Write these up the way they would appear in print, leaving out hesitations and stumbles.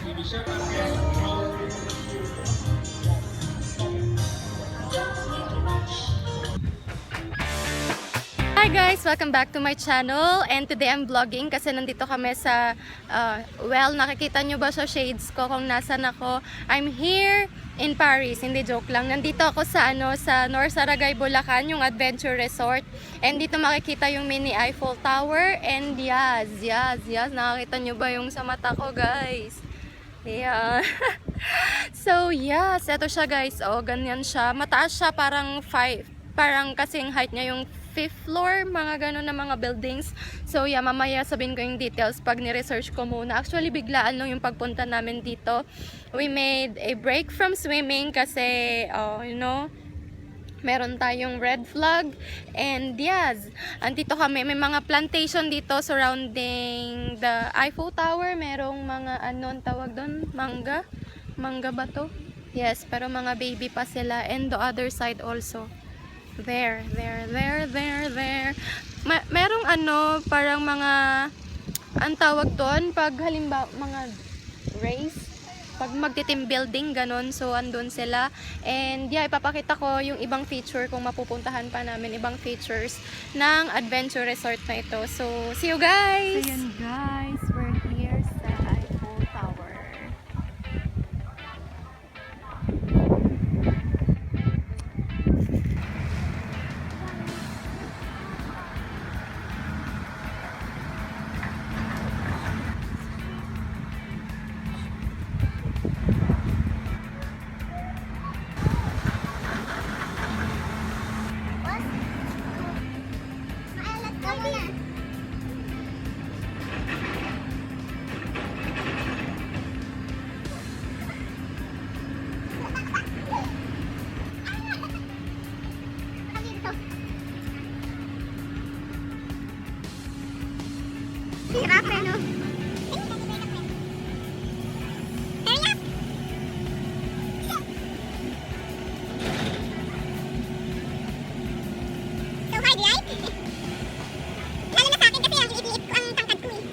Hi guys! Welcome back to my channel, and today I'm vlogging kasi nandito kami sa well, nakikita nyo ba sa shades ko kung nasan ako? I'm here in Paris, hindi joke lang. Nandito ako sa sa North Saragay, Bulacan, yung adventure resort, and dito makikita yung mini Eiffel Tower, and yes, nakakita nyo ba yung sa mata ko guys? Yeah. So yes, eto siya guys. Oh, ganyan siya. Mataas siya, parang kasing height niya yung 5th floor, mga ganun na mga buildings. So yeah, mamaya sabihin ko yung details pag ni-research ko muna. Actually, biglaan lang yung pagpunta namin dito. We made a break from swimming kasi, meron tayong red flag. And yes, andito kami. May mga plantation dito surrounding the Eiffel Tower. Merong mga, ang tawag doon? Mangga ba to? Yes, pero mga baby pa sila. And the other side also. There. Merong parang mga, ang tawag doon, pag halimbawa, mga race, pag magti-team building, ganon. So, andun sila. And, yeah, ipapakita ko yung ibang feature kung mapupuntahan pa namin, ibang features ng adventure resort na ito. So, see you guys! Ayan guys, we're here sa Eiffel Tower. Hirap eh, no? So hard, right? Lalo na sa akin kasi ang liit-liit ko ang tangkad ko eh.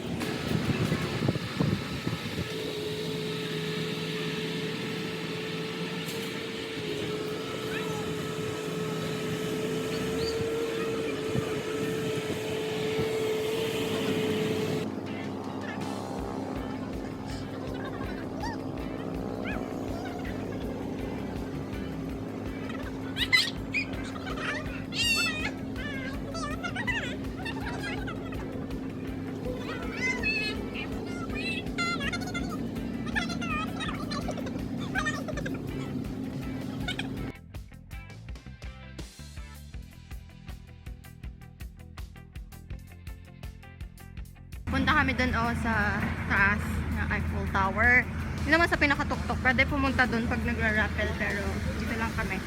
Punta kami dun sa taas ng Eiffel Tower. Hindi naman sa pinakatuktok. Pwede pumunta dun pag nagra-rappel, pero dito lang kami.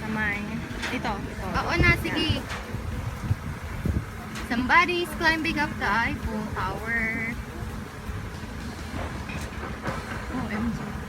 Sa may... Ito. Oo na, sige. Somebody's climbing up the Eiffel Tower. OMG.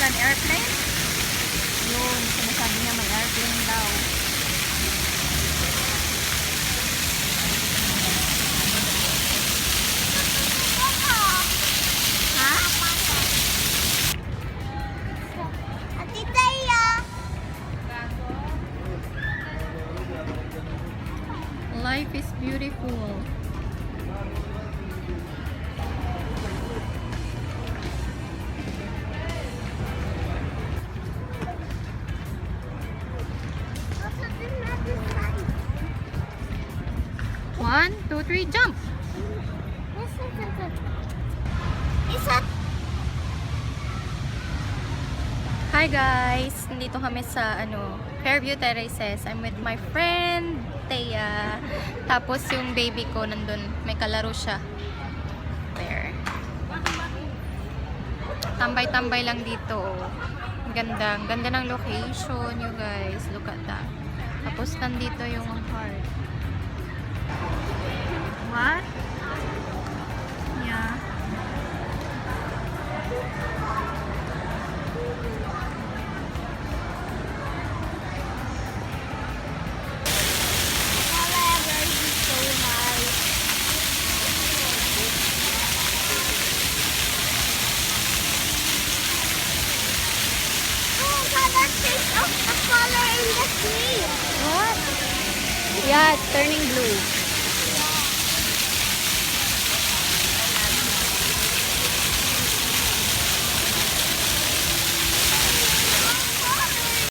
An airplane? Yun, sinasabi niya may airplane daw. Ha? tree. Jump! Is that Hi guys! Nandito kami sa Fairview Terraces. I'm with my friend, Thea. Tapos yung baby ko nandun. May kalaro siya. There. Tambay-tambay lang dito. Ang ganda. Ang ganda ng location, you guys. Look at that. Tapos nandito yung heart. What? Yeah. whatever is so nice? Oh, color change of the color in the tree. What? Yeah, it's turning blue.